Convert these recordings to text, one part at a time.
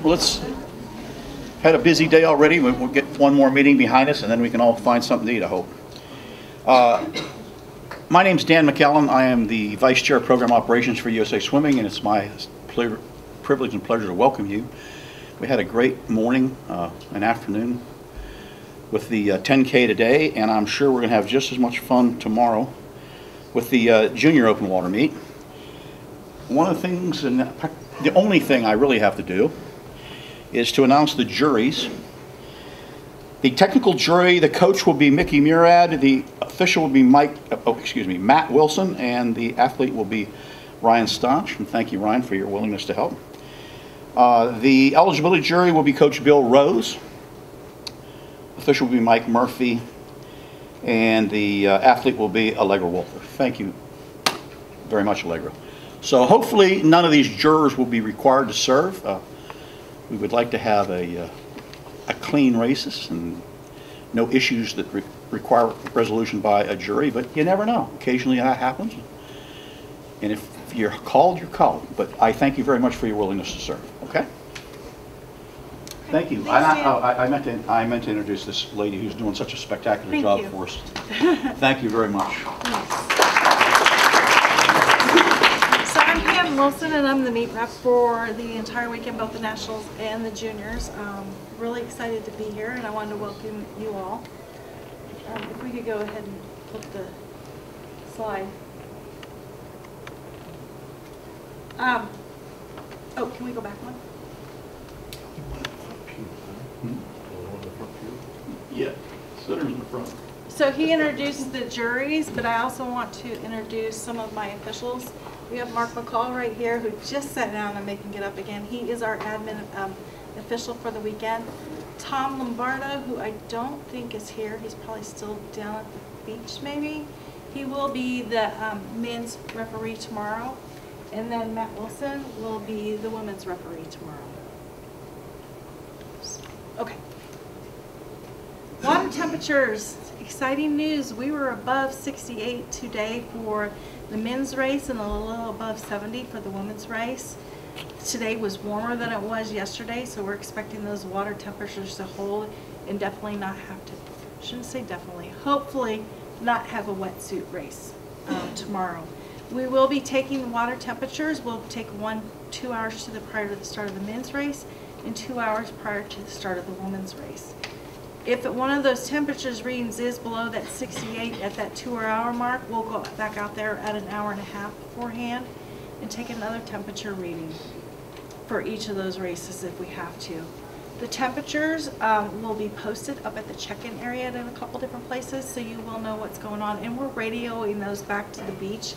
let's had a busy day already. We'll get one more meeting behind us, and then we can all find something to eat, I hope. My name's Dan McAllen. I am the Vice Chair of Program Operations for USA Swimming, and it's my privilege and pleasure to welcome you. We had a great morning and afternoon with the 10K today, and I'm sure we're going to have just as much fun tomorrow with the Junior Open Water Meet. One of the things, and the only thing I really have to do, is to announce the juries. The technical jury, the coach will be Mickey Murad, the official will be Matt Wilson, and the athlete will be Ryan Staunch. And thank you, Ryan, for your willingness to help. The eligibility jury will be Coach Bill Rose. Official will be Mike Murphy, and the athlete will be Allegra Wolfer. Thank you very much, Allegra. So hopefully none of these jurors will be required to serve. We would like to have a clean races and no issues that require resolution by a jury, but you never know. Occasionally that happens. And if you're called, you're called. But I thank you very much for your willingness to serve. Okay? Thank you. I meant to introduce this lady who's doing such a spectacular job for us. Thank you very much. I'm Wilson, and I'm the meet rep for the entire weekend, both the nationals and the juniors. Really excited to be here, and I wanted to welcome you all. If we could go ahead and flip the slide. Oh, can we go back one? Yeah, sitters in the front. So he introduced the juries, but I also want to introduce some of my officials. We have Mark McCall right here, who just sat down and make him get up again. He is our admin official for the weekend. Tom Lombardo, who I don't think is here. He's probably still down at the beach, maybe. He will be the men's referee tomorrow. And then Matt Wilson will be the women's referee tomorrow. Okay. Water temperatures. Exciting news. We were above 68 today for the men's race and a little above 70 for the women's race. Today was warmer than it was yesterday, so we're expecting those water temperatures to hold and definitely not have to, shouldn't say definitely, hopefully not have a wetsuit race tomorrow. We will be taking the water temperatures. We'll take 2 hours prior to the start of the men's race and 2 hours prior to the start of the women's race. If one of those temperatures readings is below that 68 at that 2 hour mark, we'll go back out there at an hour and a half beforehand and take another temperature reading for each of those races if we have to. The temperatures will be posted up at the check-in area in a couple different places, so you will know what's going on. And we're radioing those back to the beach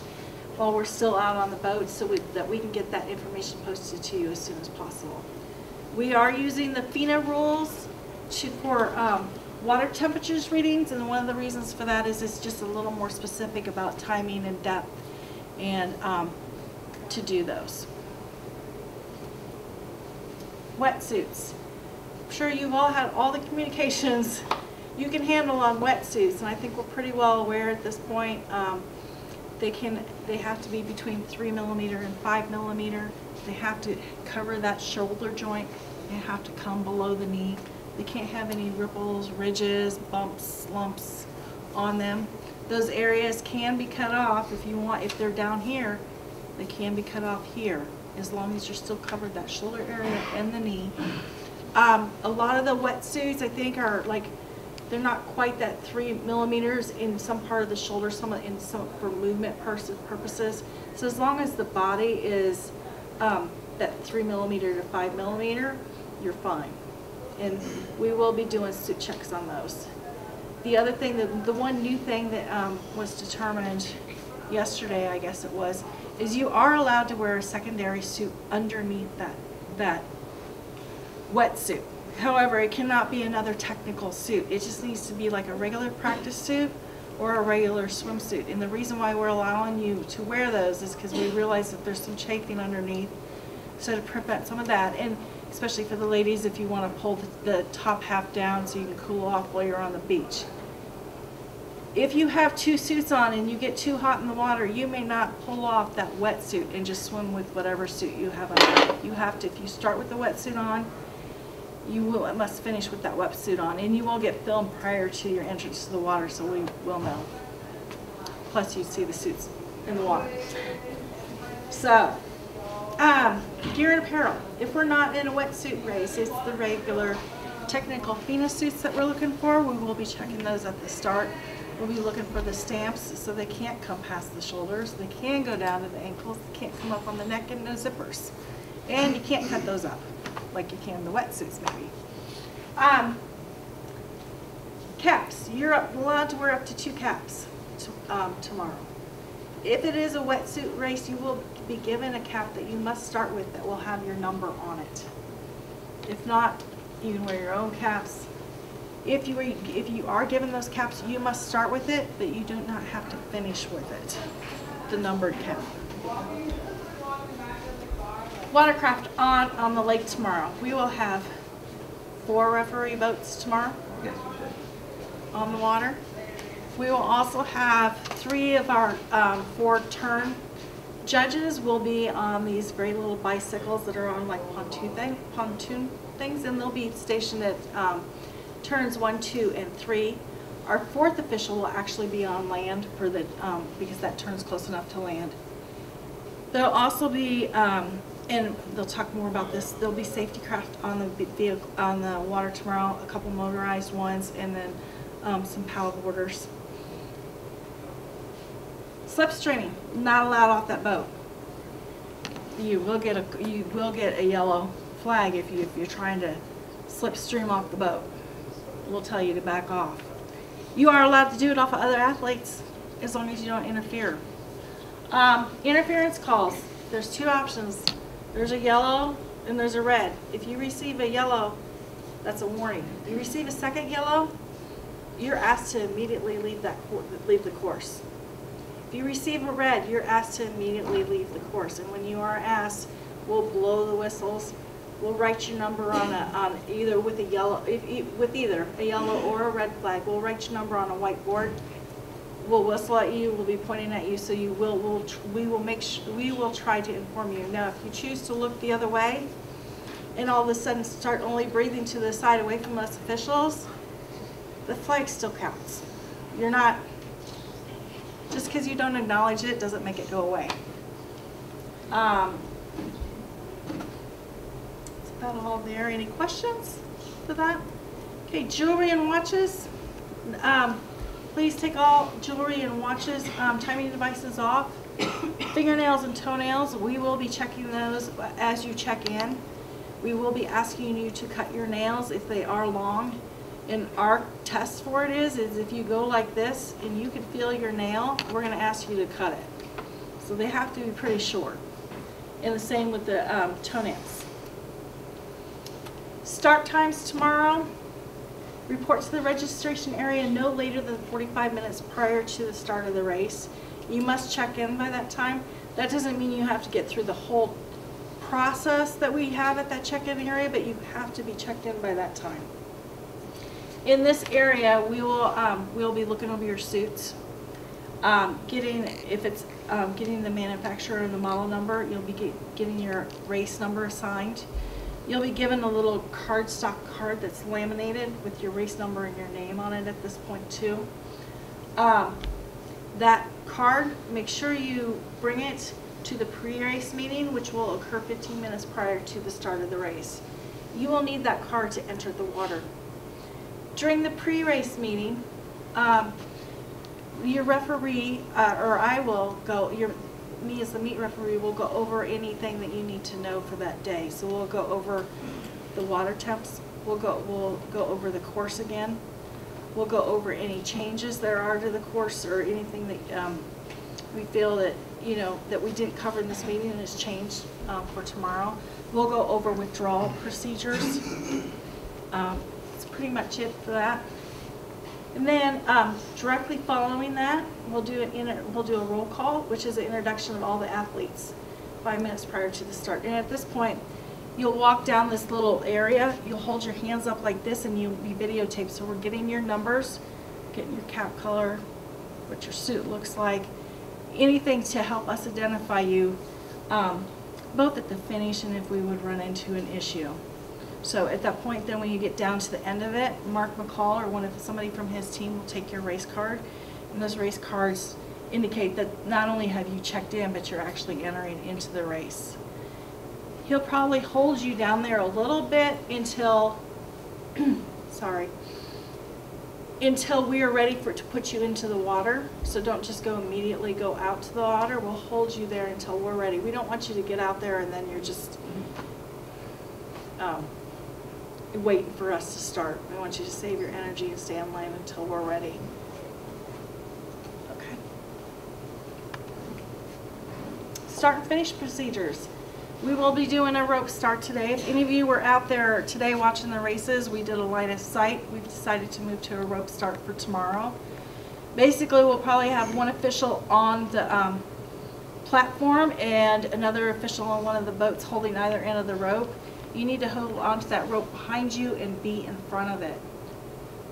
while we're still out on the boat so that we can get that information posted to you as soon as possible. We are using the FINA rules for water temperatures readings, and one of the reasons for that is it's just a little more specific about timing and depth and to do those. Wetsuits. I'm sure you've all had all the communications you can handle on wetsuits, and I think we're pretty well aware at this point. They have to be between 3mm and 5mm. They have to cover that shoulder joint. They have to come below the knee. They can't have any ripples, ridges, bumps, lumps on them. Those areas can be cut off if you want. If they're down here, they can be cut off here, as long as you're still covered that shoulder area and the knee. A lot of the wetsuits, I think, are like, they're not quite that 3mm in some part of the shoulder, some for movement purposes. So as long as the body is that 3mm to 5mm, you're fine. And we will be doing suit checks on those. The other thing, the one new thing that was determined yesterday, I guess it was, is you are allowed to wear a secondary suit underneath that wetsuit. However, it cannot be another technical suit. It just needs to be like a regular practice suit or a regular swimsuit. And the reason why we're allowing you to wear those is because we realize that there's some chafing underneath. So to prevent some of that, and especially for the ladies, if you want to pull the top half down so you can cool off while you're on the beach. If you have two suits on and you get too hot in the water, you may not pull off that wetsuit and just swim with whatever suit you have on. You have to, if you start with the wetsuit on, must finish with that wetsuit on, and you will get filmed prior to your entrance to the water, so we will know. Plus, you see the suits in the water. So, gear and apparel. If we're not in a wetsuit race, it's the regular technical FINA suits that we're looking for. We will be checking those at the start. We'll be looking for the stamps, so they can't come past the shoulders. They can go down to the ankles. They can't come up on the neck, and no zippers. And you can't cut those up like you can in the wetsuits, maybe. Caps. You're allowed to wear up to 2 caps tomorrow. If it is a wetsuit race, you will be given a cap that you must start with that will have your number on it. If not, you can wear your own caps. If you are given those caps, you must start with it, but you do not have to finish with it, the numbered cap. Watercraft on the lake tomorrow. We will have 4 referee boats tomorrow on the water. We will also have 3 of our 4 turn judges will be on these very little bicycles that are on like pontoon things, and they'll be stationed at turns 1, 2, and 3. Our 4th official will actually be on land for the because that turn's close enough to land. There'll also be and they'll talk more about this. There'll be safety craft on the vehicle on the water tomorrow, a couple motorized ones, and then some paddle boarders. Slipstreaming, not allowed off that boat. You will get a yellow flag if you're trying to slipstream off the boat. We'll tell you to back off. You are allowed to do it off of other athletes as long as you don't interfere. Interference calls. There's 2 options. There's a yellow and there's a red. If you receive a yellow, that's a warning. If you receive a second yellow, you're asked to immediately leave the course. If you receive a red, you're asked to immediately leave the course. And when you are asked, we'll blow the whistles. We'll write your number on either with a yellow, with either a yellow or a red flag. We'll write your number on a whiteboard. We'll whistle at you. We'll be pointing at you, so we will try to inform you. Now, if you choose to look the other way, and all of a sudden start only breathing to the side away from us officials, the flag still counts. You're not, just because you don't acknowledge it doesn't make it go away. That's about all there. Any questions for that? Okay, jewelry and watches. Please take all jewelry and watches, timing devices off. Fingernails and toenails, we will be checking those as you check in. We will be asking you to cut your nails if they are long. And our test for it is if you go like this and you can feel your nail, we're going to ask you to cut it. So they have to be pretty short. And the same with the toenails. Start times tomorrow. Report to the registration area no later than 45 minutes prior to the start of the race. You must check in by that time. That doesn't mean you have to get through the whole process that we have at that check-in area, but you have to be checked in by that time. In this area, we'll be looking over your suits, getting the manufacturer and the model number. You'll be getting your race number assigned. You'll be given a little cardstock card that's laminated with your race number and your name on it at this point too. That card, make sure you bring it to the pre-race meeting, which will occur 15 minutes prior to the start of the race. You will need that card to enter the water. During the pre-race meeting, your referee, or I will go, me as the meet referee will go over anything that you need to know for that day. So we'll go over the water temps. We'll go over the course again. We'll go over any changes there are to the course or anything that we feel that that we didn't cover in this meeting and is changed for tomorrow. We'll go over withdrawal procedures. That's pretty much it for that. And then directly following that, we'll do a roll call, which is an introduction of all the athletes 5 minutes prior to the start. And at this point, you'll walk down this little area. You'll hold your hands up like this, and you'll be videotaped. So we're getting your numbers, getting your cap color, what your suit looks like, anything to help us identify you, both at the finish and if we would run into an issue. So at that point, then when you get down to the end of it, Mark McCall or somebody from his team will take your race card, and those race cards indicate that not only have you checked in, but you're actually entering into the race. He'll probably hold you down there a little bit until, until we are ready to put you into the water. So don't just immediately go out to the water. We'll hold you there until we're ready. We don't want you to get out there and then you're just waiting for us to start. We want you to save your energy and stay on line until we're ready. Okay. Start and finish procedures. We will be doing a rope start today. If any of you were out there today watching the races, we did a line of sight. We've decided to move to a rope start for tomorrow. Basically, we'll probably have one official on the platform and another official on one of the boats holding either end of the rope. You need to hold onto that rope behind you and be in front of it.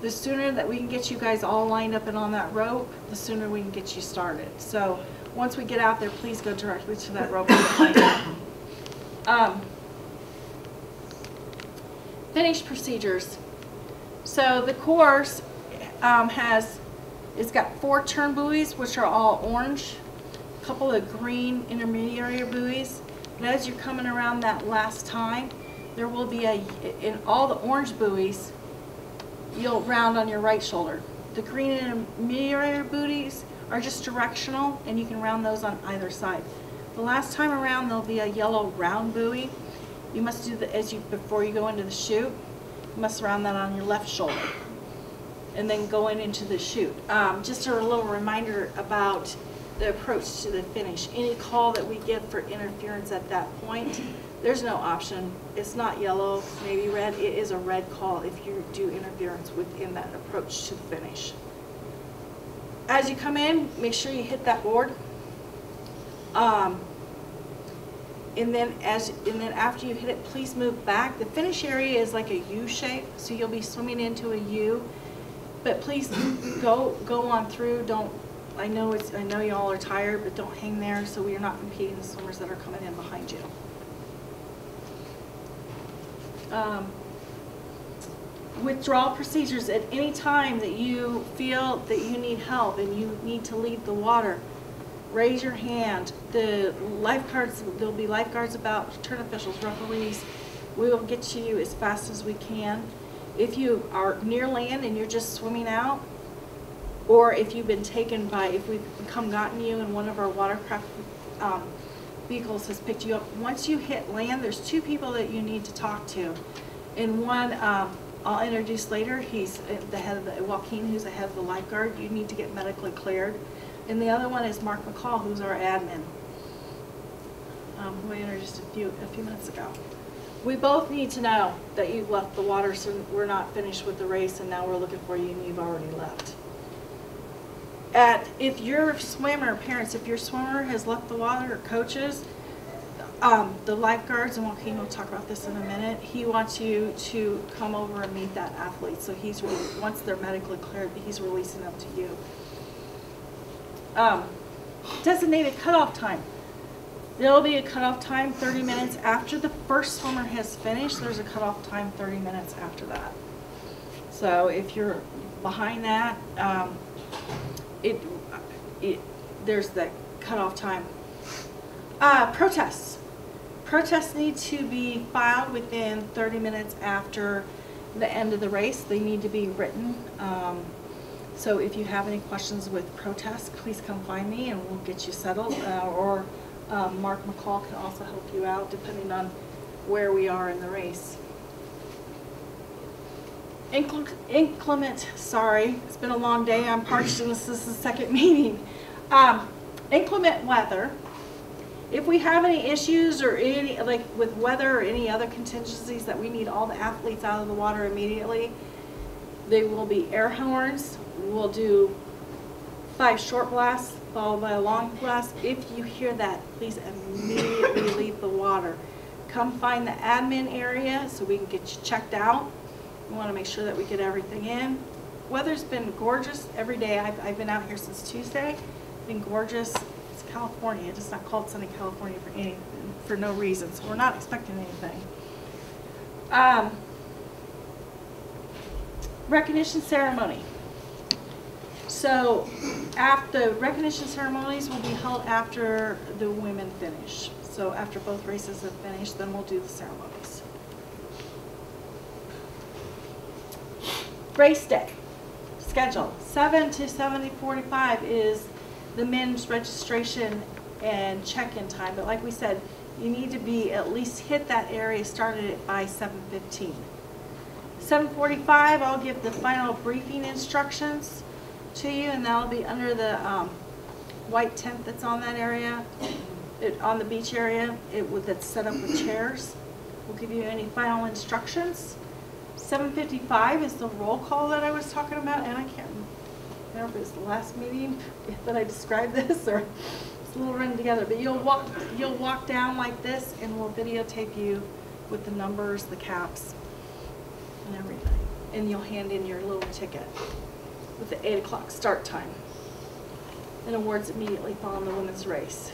The sooner that we can get you guys all lined up and on that rope, the sooner we can get you started. So once we get out there, please go directly to that rope and get lined up. Finish procedures. So the course it's got 4 turn buoys, which are all orange, a couple of green intermediary buoys. And as you're coming around that last time, there will be in all the orange buoys, you'll round on your right shoulder. The green intermediary buoys are just directional, and you can round those on either side. The last time around, there'll be a yellow round buoy. You must do before you go into the chute, you must round that on your left shoulder, and then going into the chute. Just a little reminder about the approach to the finish. Any call that we get for interference at that point, there's no option. It's not yellow, maybe red. It is a red call if you do interference within that approach to the finish. As you come in, make sure you hit that board. And then after you hit it, please move back. The finish area is like a U shape, so you'll be swimming into a U. But please go on through. I know y'all are tired, but don't hang there so we are not impeding the swimmers that are coming in behind you. Withdrawal procedures. At any time that you feel that you need help and you need to leave the water, raise your hand. The lifeguards, there'll be lifeguards about, turn officials, referees. We will get to you as fast as we can. If you are near land and you're just swimming out, or if you've been taken by, if we've gotten you and one of our watercraft vehicles has picked you up, once you hit land, there's 2 people that you need to talk to. And one, I'll introduce later, he's the head of Joaquin, who's the head of the lifeguard. You need to get medically cleared. And the other one is Mark McCall, who's our admin, who I introduced a few minutes ago. We both need to know that you've left the water, so we're not finished with the race and now we're looking for you and you've already left. If your swimmer, parents, if your swimmer has left the water, or coaches, the lifeguards, and Joaquin will talk about this in a minute, he wants you to come over and meet that athlete. So once they're medically cleared, he's releasing them to you. Designated cutoff time. There will be a cutoff time 30 minutes after the first swimmer has finished. There's a cutoff time 30 minutes after that. So if you're behind that, there's that cutoff time. Protests. Protests need to be filed within 30 minutes after the end of the race. They need to be written. So if you have any questions with protests, please come find me and we'll get you settled. Or Mark McCall can also help you out depending on where we are in the race. Inclement, sorry, it's been a long day. I'm parched and this is the second meeting. Inclement weather. If we have any issues or with weather or any other contingencies that we need all the athletes out of the water immediately, they will be air horns. We'll do 5 short blasts followed by a long blast. If you hear that, please immediately leave the water. Come find the admin area so we can get you checked out. We want to make sure that we get everything in. weather's been gorgeous every day. I've been out here since Tuesday. Been gorgeous. It's California. It's not called sunny California for no reason, so we're not expecting anything. Recognition ceremony. So after recognition ceremonies will be held after the women finish. So after both races have finished, then we'll do the ceremonies. Race day schedule. 7 to 7:45 is the men's registration and check-in time. But like we said, you need to be at least hit that area, started it by 7:15. 7:45, I'll give the final briefing instructions to you, and that'll be under the white tent that's on that area, on the beach area, that's set up with chairs. We'll give you any final instructions. 7:55 is the roll call that I was talking about, and I can't remember if it was the last meeting that I described this, or it's a little running together. But you'll walk down like this, and we'll videotape you with the numbers, the caps, and everything. And you'll hand in your little ticket with the 8 o'clock start time. And awards immediately following the women's race.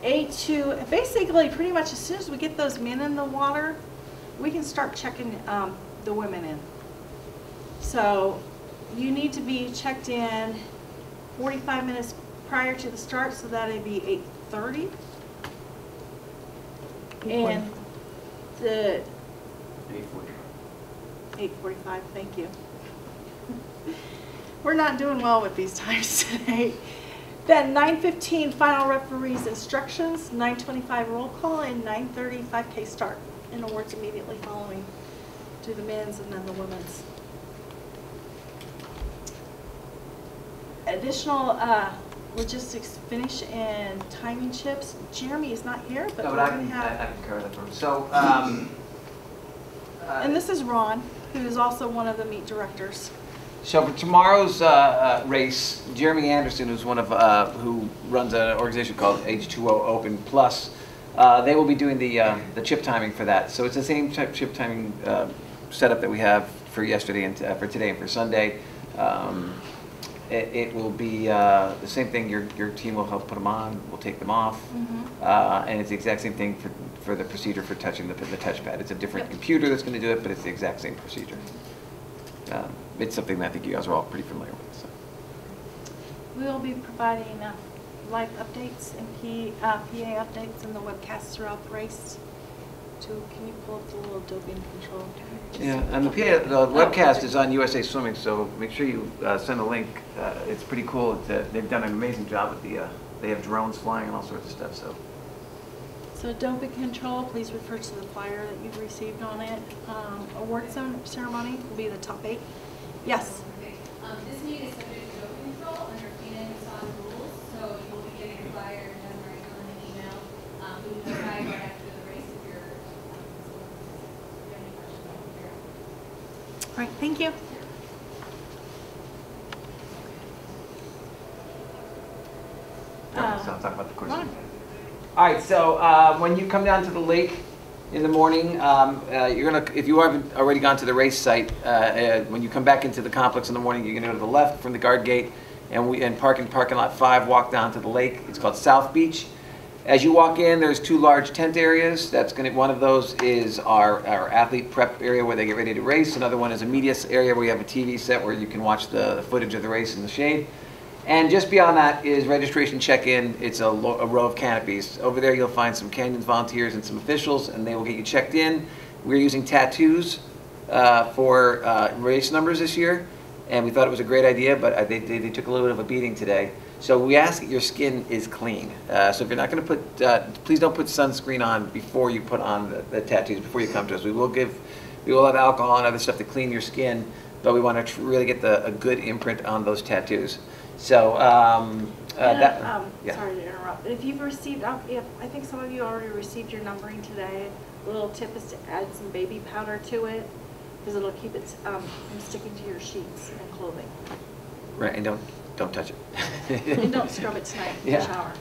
A2, basically pretty much as soon as we get those men in the water, we can start checking the women in. So you need to be checked in 45 minutes prior to the start, so that'd be 8:30. And the 8:45, thank you. We're not doing well with these times today. Then 9:15 final referee's instructions, 9:25 roll call, and 9:30 5K start. And awards immediately following to the men's and then the women's. Additional logistics finish and timing chips. Jeremy is not here, but no, we're going to have. I can cover that for him. So. And this is Ron, who is also one of the meet directors. So for tomorrow's race, Jeremy Anderson, who's one of who runs an organization called H2O Open Plus, they will be doing the chip timing for that. So it's the same type chip timing setup that we have for yesterday and for today and for Sunday. It will be the same thing. Your team will help put them on. We'll take them off, and it's the exact same thing for the procedure for touching the touchpad. It's a different computer that's going to do it, but it's the exact same procedure. It's something that I think you guys are all pretty familiar with. So. We will be providing live updates and PA updates in the webcast throughout the race. Can you pull up the little Adobe control? Yeah, and the webcast is on USA Swimming, so make sure you send a link. It's pretty cool. They've done an amazing job with they have drones flying and all sorts of stuff. So Adobe Control, please refer to the flyer that you've received on it. Award ceremony will be the top 8. Yes? Okay. This meeting is subject to Adobe Control under FINA rules, so you will be getting a flyer and right on an email. We will notify you right after the race if you're any questions about here. All right, thank you. So I'll talk about the course. All right, so when you come down to the lake in the morning, you're gonna, if you haven't already gone to the race site, when you come back into the complex in the morning, you're gonna go to the left from the guard gate, and park in parking lot 5, walk down to the lake. It's called South Beach. As you walk in, there's 2 large tent areas. One of those is our athlete prep area where they get ready to race. Another one is a media area where you have a TV set where you can watch the footage of the race in the shade. And just beyond that is registration check-in. It's a row of canopies. Over there you'll find some Canyons volunteers and some officials, and they will get you checked in. We're using tattoos for race numbers this year, and we thought it was a great idea, but they took a little bit of a beating today. So we ask that your skin is clean. So if you're not going to put, please don't put sunscreen on before you put on the tattoos, before you come to us. We will have alcohol and other stuff to clean your skin, but we want to really get a good imprint on those tattoos. So Yeah. yeah. Sorry to interrupt. If you've received, I think some of you already received your numbering today. A little tip is to add some baby powder to it, because it'll keep it from sticking to your sheets and clothing. Right, and don't touch it. And don't scrub it tonight in the shower.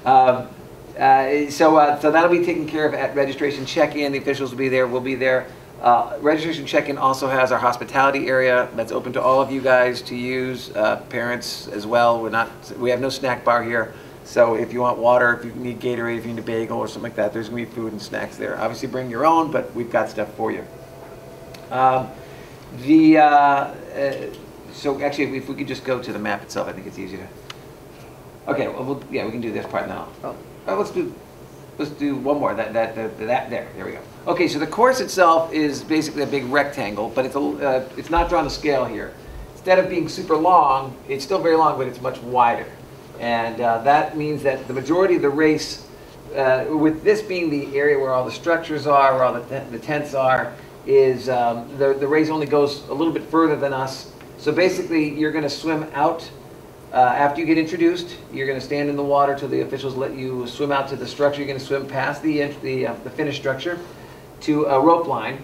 So that'll be taken care of at registration check-in. The officials will be there. We'll be there. Registration check-in also has our hospitality area that's open to all of you guys to use, parents as well. We have no snack bar here, so if you want water, if you need Gatorade, if you need a bagel or something like that, there's going to be food and snacks there. Obviously bring your own, but we've got stuff for you. So actually, if we could just go to the map itself, I think it's easier. Okay, well, yeah, we can do this part now. Let's do one more. There we go. Okay, so the course itself is basically a big rectangle, but it's not drawn to scale here. Instead of being super long, it's still very long, but it's much wider. And that means that the majority of the race, with this being the area where all the structures are, where all the tents are, is the race only goes a little bit further than us. So basically, you're going to swim out after you get introduced. You're going to stand in the water till the officials let you swim out to the structure. You're going to swim past the finish structure to a rope line,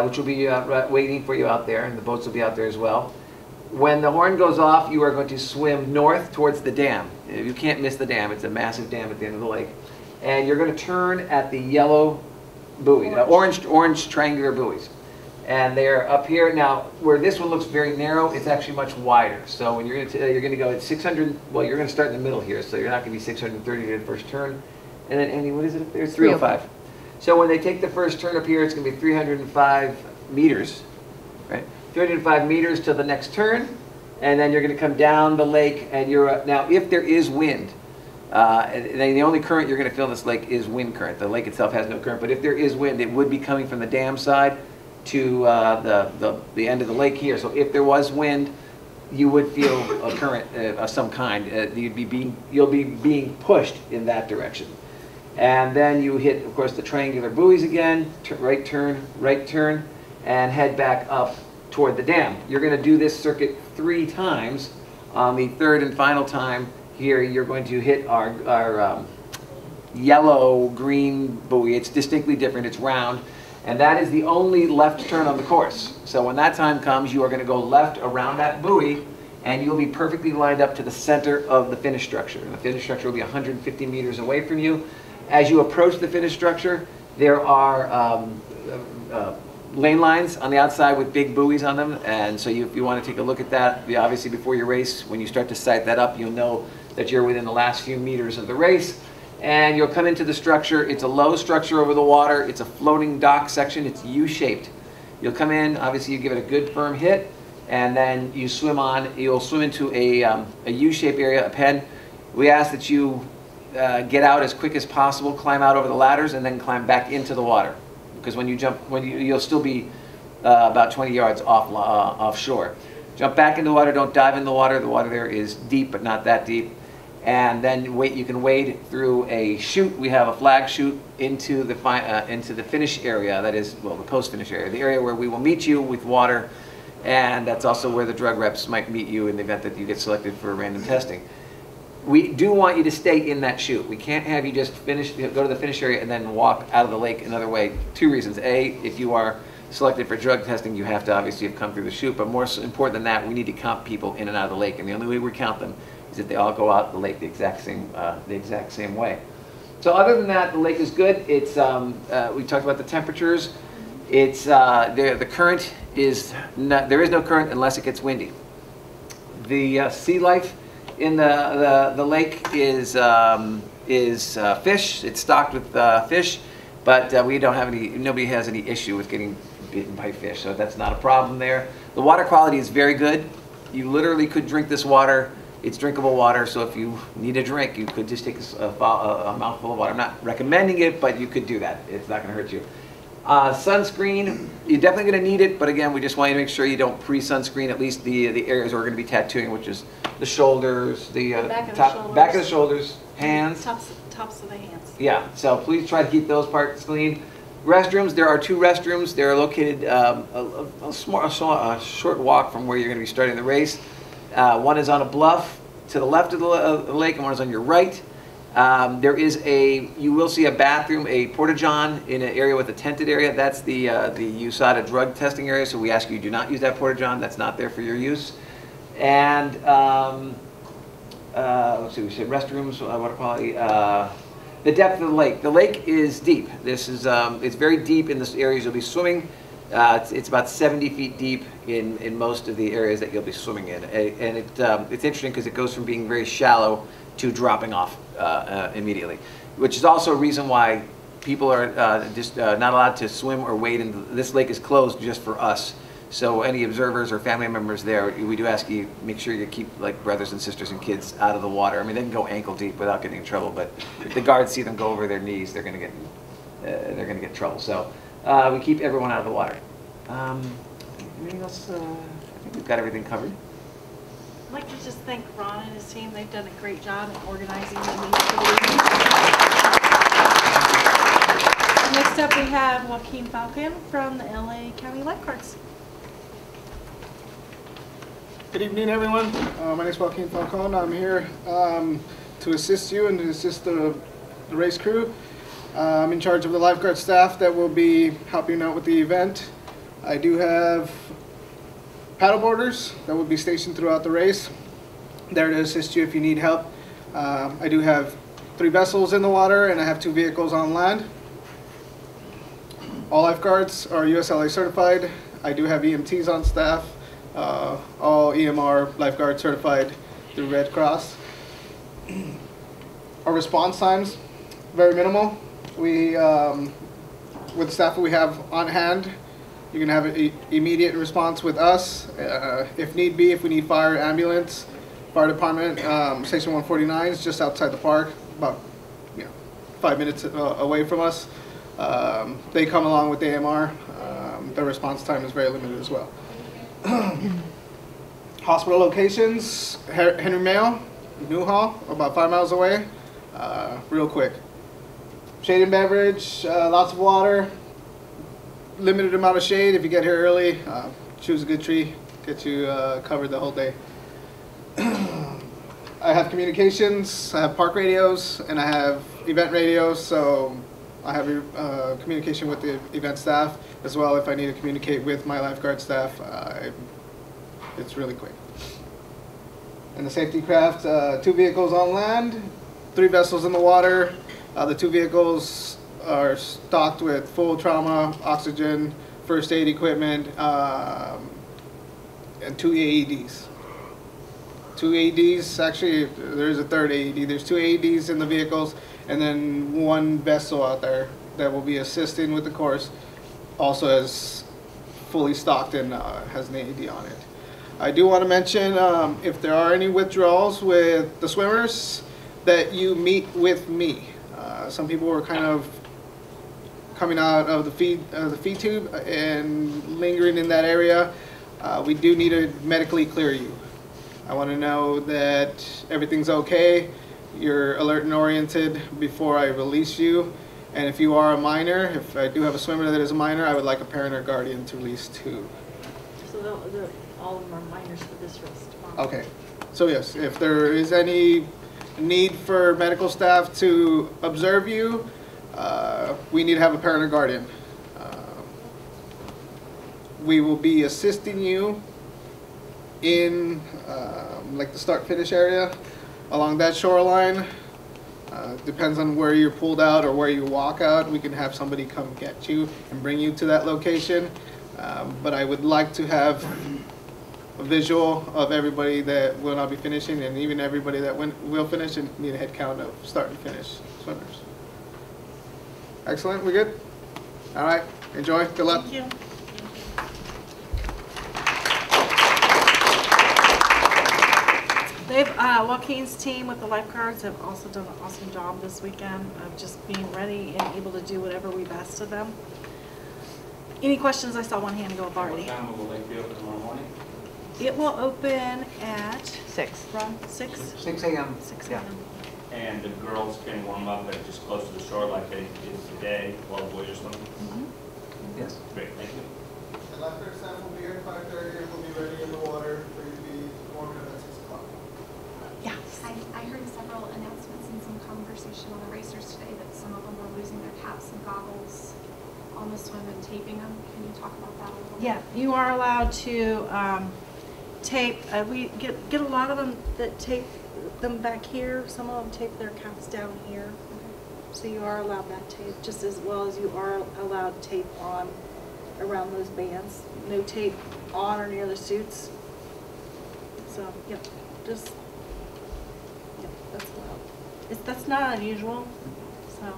which will be waiting for you out there, and the boats will be out there as well. When the horn goes off, you are going to swim north towards the dam. You can't miss the dam. It's a massive dam at the end of the lake. And you're going to turn at the yellow buoy, orange triangular buoys. And they're up here. Now, where this one looks very narrow, it's actually much wider. So when you're going to go at 600, well, you're going to start in the middle here, so you're not going to be 630 to the first turn. And then, Andy, what is it up there? 305. So when they take the first turn up here, it's going to be 305 meters, right? 305 meters to the next turn, and then you're going to come down the lake, and you're now if there is wind, and the only current you're going to feel in this lake is wind current. The lake itself has no current, but if there is wind, it would be coming from the dam side to the end of the lake here. So if there was wind, you would feel a current of some kind. You'll be being pushed in that direction. And then you hit, of course, the triangular buoys again, right turn, and head back up toward the dam. You're going to do this circuit 3 times. On the third and final time here, you're going to hit our yellow-green buoy. It's distinctly different. It's round. And that is the only left turn on the course. So when that time comes, you are going to go left around that buoy, and you'll be perfectly lined up to the center of the finish structure. And the finish structure will be 150 meters away from you. As you approach the finish structure, there are lane lines on the outside with big buoys on them. And so if you want to take a look at that, obviously before your race, when you start to sight that up, you'll know that you're within the last few meters of the race. And you'll come into the structure. It's a low structure over the water. It's a floating dock section. It's U-shaped. You'll come in, obviously you give it a good firm hit, and then you swim on. You'll swim into a U-shaped area, a pen. We ask that you get out as quick as possible, climb out over the ladders, and then climb back into the water. Because when you jump, you'll still be about 20 yards offshore. Jump back into the water. Don't dive in the water. The water there is deep, but not that deep. And then you can wade through a chute. We have a flag chute into the finish area. That is, well, the post-finish area, the area where we will meet you with water, and that's also where the drug reps might meet you in the event that you get selected for random testing. We do want you to stay in that chute. We can't have you just go to the finish area and then walk out of the lake another way. 2 reasons. A, if you are selected for drug testing, you have to obviously have come through the chute. But more important than that, we need to count people in and out of the lake. And the only way we count them is that they all go out the lake the exact same way. So other than that, the lake is good. It's we talked about the temperatures. It's the current is not, there is no current unless it gets windy. The sea life in the lake is fish. It's stocked with fish, but we don't have any. Nobody has any issue with getting bitten by fish, so that's not a problem there. The water quality is very good. You literally could drink this water. It's drinkable water, so if you need a drink, you could just take a mouthful of water. I'm not recommending it, but you could do that. It's not going to hurt you. Sunscreen, you're definitely going to need it, but again, we just want you to make sure you don't pre-sunscreen at least the areas where we're going to be tattooing, which is the shoulders, the back of the shoulders, hands. Tops of the hands. Yeah, so please try to keep those parts clean. Restrooms, there are 2 restrooms. They're located a short walk from where you're going to be starting the race. One is on a bluff to the left of the lake, and one is on your right. You will see a bathroom, a porta-john in an area with a tented area. That's the USADA drug testing area, so we ask you do not use that porta-john. That's not there for your use. And let's see, we said restrooms, water quality. The depth of the lake. The lake is deep. This is it's very deep in the areas you'll be swimming. It's about 70 feet deep in most of the areas that you'll be swimming in. And it's interesting because it goes from being very shallow to dropping off immediately, which is also a reason why people are just not allowed to swim or wade in. This lake is closed just for us. So any observers or family members there, we do ask you, make sure you keep like brothers and sisters and kids out of the water. I mean, they can go ankle deep without getting in trouble, but if the guards see them go over their knees, they're gonna get in trouble. So we keep everyone out of the water. Anything else? I think we've got everything covered. I'd like to just thank Ron and his team. They've done a great job in organizing the meeting for the evening. Next up, we have Joaquin Falcon from the LA County Lifeguards. Good evening, everyone. My name is Joaquin Falcon. I'm here to assist you and to assist the race crew. I'm in charge of the lifeguard staff that will be helping out with the event. I do have paddleboarders that will be stationed throughout the race, there to assist you if you need help. I do have 3 vessels in the water and I have 2 vehicles on land. All lifeguards are USLA certified. I do have EMTs on staff. All EMR lifeguard certified through Red Cross. Our response times, very minimal. We, with the staff that we have on hand, you can have an immediate response with us. If need be, if we need fire, ambulance, fire department, Station 149 is just outside the park, about 5 minutes away from us. They come along with the AMR. Their response time is very limited as well. Hospital locations, Henry Mayo, Newhall, about 5 miles away, real quick. Shade and beverage, lots of water, limited amount of shade. If you get here early, choose a good tree, get you covered the whole day. I have communications, I have park radios, and I have event radios, so I have communication with the event staff as well. If I need to communicate with my lifeguard staff, it's really quick. And the safety craft, 2 vehicles on land, 3 vessels in the water. The 2 vehicles are stocked with full trauma, oxygen, first aid equipment, and 2 AEDs. 2 AEDs, actually there's a 3rd AED. There's 2 AEDs in the vehicles, and then 1 vessel out there that will be assisting with the course, also is fully stocked and has an AED on it. I do want to mention, if there are any withdrawals with the swimmers, that you meet with me. Some people were kind of coming out of the feed tube and lingering in that area. We do need to medically clear you. I want to know that everything's okay, you're alert and oriented before I release you. And if you are a minor, if I do have a swimmer that is a minor, I would like a parent or guardian to release too. So all of them are minors for this race tomorrow. Okay, so yes, if there is any need for medical staff to observe you, we need to have a parent or guardian. We will be assisting you in like the start-finish area along that shoreline. Depends on where you're pulled out or where you walk out. We can have somebody come get you and bring you to that location. But I would like to have a visual of everybody that will not be finishing, and even everybody that will finish, and need a head count of start and finish swimmers. Excellent, we good? All right, enjoy, good luck. Thank you. Joaquin's team with the lifeguards have also done an awesome job this weekend of just being ready and able to do whatever we've asked of them. Any questions? I saw one hand go up already. What time will the lake be open tomorrow morning? It will open at 6. Ron, 6? 6 a.m. 6 Yeah. a.m. And the girls can warm up at just close to the shore like they did today while the boys are swimming? Yes. Great, thank you. The lifeguard staff will be here at 5:30, and we'll be ready in the water for you to be warming up at 6 o'clock. Yeah. I heard several announcements and some conversation on the racers today that some of them were losing their caps and goggles on the swim and taping them. Can you talk about that a little bit? Yeah, you are allowed to tape. We get a lot of them that tape them back here. Some of them tape their caps down here. So you are allowed that tape, just as well as you are allowed tape on around those bands. No tape on or near the suits. So, yep, just, yep, that's loud. That's not unusual, so.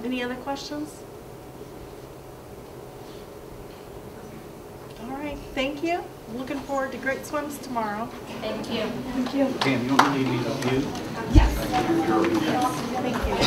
Any other questions? All right, thank you. Looking forward to great swims tomorrow. Thank you. Pam, you don't need me to you? Yes. Thank you.